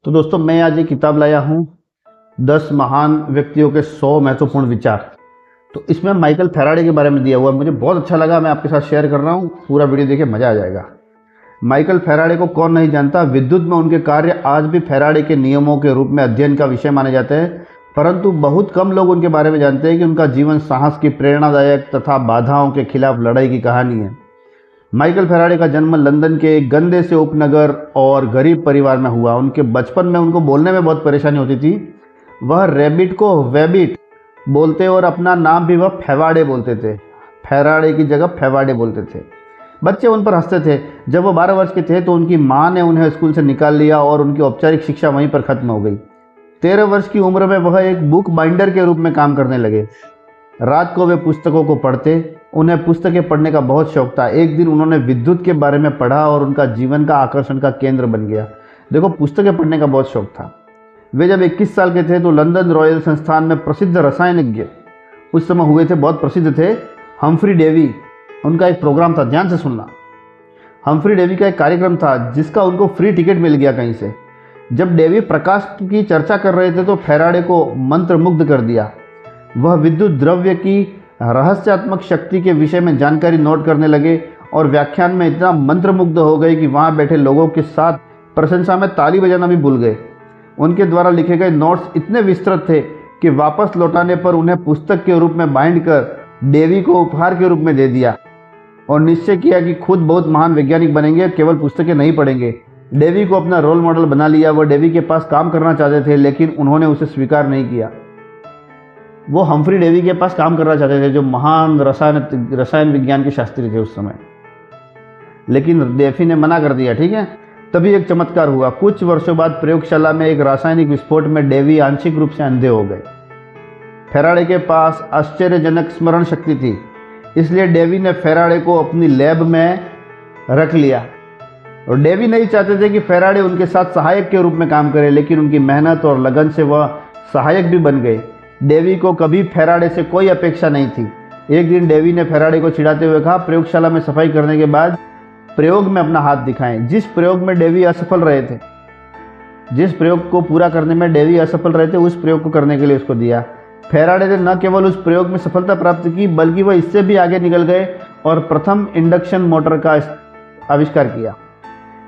तो दोस्तों मैं आज ये किताब लाया हूँ 10 महान व्यक्तियों के 100 महत्वपूर्ण विचार। तो इसमें माइकल फैराडे के बारे में दिया हुआ है, मुझे बहुत अच्छा लगा। मैं आपके साथ शेयर कर रहा हूँ, पूरा वीडियो देखिए, मज़ा आ जाएगा। माइकल फैराडे को कौन नहीं जानता। विद्युत में उनके कार्य आज भी फैराडे के नियमों के रूप में अध्ययन का विषय माने जाते हैं, परंतु बहुत कम लोग उनके बारे में जानते हैं कि उनका जीवन साहस की प्रेरणादायक तथा बाधाओं के खिलाफ लड़ाई की कहानी है। माइकल फैराडे का जन्म लंदन के एक गंदे से उपनगर और गरीब परिवार में हुआ। उनके बचपन में उनको बोलने में बहुत परेशानी होती थी। वह रैबिट को वेबिट बोलते और अपना नाम भी वह फेवाडे बोलते थे। फैराडे की जगह फेवाडे बोलते थे। बच्चे उन पर हंसते थे। जब वो 12 वर्ष के थे तो उनकी माँ ने उन्हें स्कूल से निकाल लिया और उनकी औपचारिक शिक्षा वहीं पर खत्म हो गई। 13 वर्ष की उम्र में वह एक बुक बाइंडर के रूप में काम करने लगे। रात को वे पुस्तकों को पढ़ते। उन्हें पुस्तकें पढ़ने का बहुत शौक था। एक दिन उन्होंने विद्युत के बारे में पढ़ा और उनका जीवन का आकर्षण का केंद्र बन गया। देखो, पुस्तकें पढ़ने का बहुत शौक था। वे जब 21 साल के थे तो लंदन रॉयल संस्थान में प्रसिद्ध रसायनज्ञ उस समय हुए थे, बहुत प्रसिद्ध थे, हम्फ्री डेवी। उनका एक प्रोग्राम था, ध्यान से सुनना। हम्फ्री डेवी का एक कार्यक्रम था जिसका उनको फ्री टिकट मिल गया कहीं से। जब डेवी प्रकाश की चर्चा कर रहे थे तो फैराडे को मंत्रमुग्ध कर दिया। वह विद्युत द्रव्य की रहस्यात्मक शक्ति के विषय में जानकारी नोट करने लगे और व्याख्यान में इतना मंत्रमुग्ध हो गए कि वहां बैठे लोगों के साथ प्रशंसा में ताली बजाना भी भूल गए। उनके द्वारा लिखे गए नोट्स इतने विस्तृत थे कि वापस लौटाने पर उन्हें पुस्तक के रूप में बाइंड कर डेवी को उपहार के रूप में दे दिया और निश्चय किया कि खुद बहुत महान वैज्ञानिक बनेंगे, केवल पुस्तकें नहीं पढ़ेंगे। डेवी को अपना रोल मॉडल बना लिया। वह डेवी के पास काम करना चाहते थे, लेकिन उन्होंने उसे स्वीकार नहीं किया। वो हम्फ्री डेवी के पास काम करना चाहते थे, जो महान रसायन विज्ञान के शास्त्री थे उस समय, लेकिन डेवी ने मना कर दिया। ठीक है, तभी एक चमत्कार हुआ। कुछ वर्षों बाद प्रयोगशाला में एक रासायनिक विस्फोट में डेवी आंशिक रूप से अंधे हो गए। फैराडे के पास आश्चर्यजनक स्मरण शक्ति थी, इसलिए डेवी ने फैराडे को अपनी लैब में रख लिया। और डेवी नहीं चाहते थे कि फैराडे उनके साथ सहायक के रूप में काम करे, लेकिन उनकी मेहनत और लगन से वह सहायक भी बन गए। डेवी को कभी फैराडे से कोई अपेक्षा नहीं थी। एक दिन डेवी ने फैराडे को चिढ़ाते हुए कहा, प्रयोगशाला में सफाई करने के बाद प्रयोग में अपना हाथ दिखाएं। जिस प्रयोग में डेवी असफल रहे थे, जिस प्रयोग को पूरा करने में डेवी असफल रहे थे, उस प्रयोग को करने के लिए उसको दिया। फैराडे ने न केवल उस प्रयोग में सफलता प्राप्त की, बल्कि वह इससे भी आगे निकल गए और प्रथम इंडक्शन मोटर का आविष्कार किया।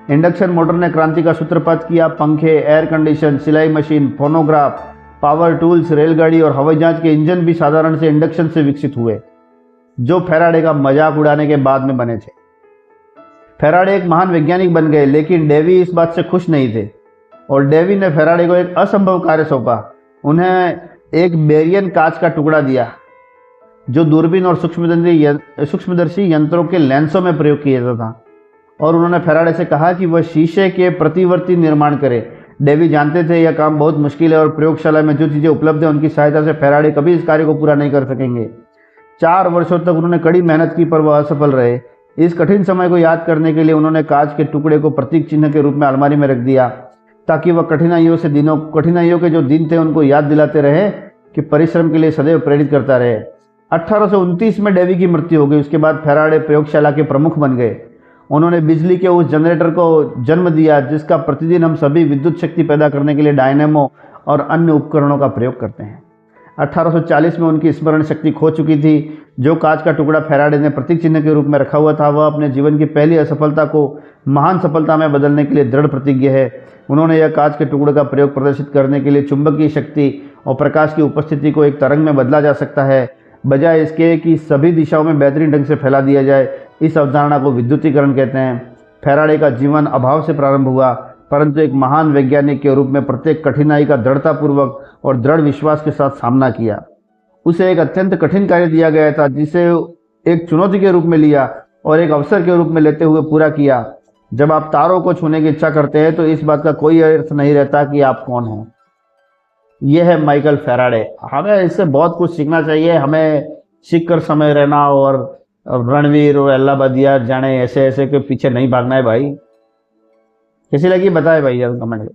इंडक्शन मोटर ने क्रांति का सूत्रपात किया। पंखे, एयर कंडीशन, सिलाई मशीन, फोनोग्राफ, पावर टूल्स, रेलगाड़ी और हवाई जहाज के इंजन भी साधारण से इंडक्शन से विकसित हुए, जो फैराडे का मजाक उड़ाने के बाद में बने थे। फैराडे एक महान वैज्ञानिक बन गए, लेकिन डेवी इस बात से खुश नहीं थे और डेवी ने फैराडे को एक असंभव कार्य सौंपा। उन्हें एक बेरियन कांच का टुकड़ा दिया जो दूरबीन और सूक्ष्मदर्शी यंत्रों के लेंसों में प्रयोग किया जाता था, और उन्होंने फैराडे से कहा कि वह शीशे के प्रतिवर्ती निर्माण करे। डेवी जानते थे यह काम बहुत मुश्किल है और प्रयोगशाला में जो चीज़ें उपलब्ध हैं उनकी सहायता से फैराडे कभी इस कार्य को पूरा नहीं कर सकेंगे। 4 वर्षों तक उन्होंने कड़ी मेहनत की, पर वह असफल रहे। इस कठिन समय को याद करने के लिए उन्होंने कांच के टुकड़े को प्रतीक चिन्ह के रूप में अलमारी में रख दिया, ताकि वह कठिनाइयों के जो दिन थे उनको याद दिलाते रहे कि परिश्रम के लिए सदैव प्रेरित करता रहे। 1829 में डेवी की मृत्यु हो गई। उसके बाद फैराडे प्रयोगशाला के प्रमुख बन गए। उन्होंने बिजली के उस जनरेटर को जन्म दिया जिसका प्रतिदिन हम सभी विद्युत शक्ति पैदा करने के लिए डायनेमो और अन्य उपकरणों का प्रयोग करते हैं। 1840 में उनकी स्मरण शक्ति खो चुकी थी। जो कांच का टुकड़ा फैराडे ने प्रतीक चिन्ह के रूप में रखा हुआ था, वह अपने जीवन की पहली असफलता को महान सफलता में बदलने के लिए दृढ़ प्रतिज्ञ है। उन्होंने यह कांच के टुकड़े का प्रयोग प्रदर्शित करने के लिए चुंबकीय शक्ति और प्रकाश की उपस्थिति को एक तरंग में बदला जा सकता है, बजाय इसके कि सभी दिशाओं में बेहतरीन ढंग से फैला दिया जाए। इस अवधारणा को विद्युतीकरण कहते हैं। फैराडे का जीवन अभाव से प्रारंभ हुआ, परंतु एक महान वैज्ञानिक के रूप में प्रत्येक कठिनाई का दृढ़तापूर्वक और दृढ़ विश्वास के साथ सामना किया। उसे एक अत्यंत कठिन कार्य दिया गया था, जिसे एक चुनौती के रूप में लिया और एक अवसर के रूप में लेते हुए पूरा किया। जब आप तारों को छूने की इच्छा करते हैं तो इस बात का कोई अर्थ नहीं रहता कि आप कौन हैं। यह है माइकल फैराडे। हमें इससे बहुत कुछ सीखना चाहिए। हमें सीख कर समय रहना और रणवीर और अल्लाबादिया जाने ऐसे के पीछे नहीं भागना है भाई। कैसी लगी बताए भाई यार कमेंट में।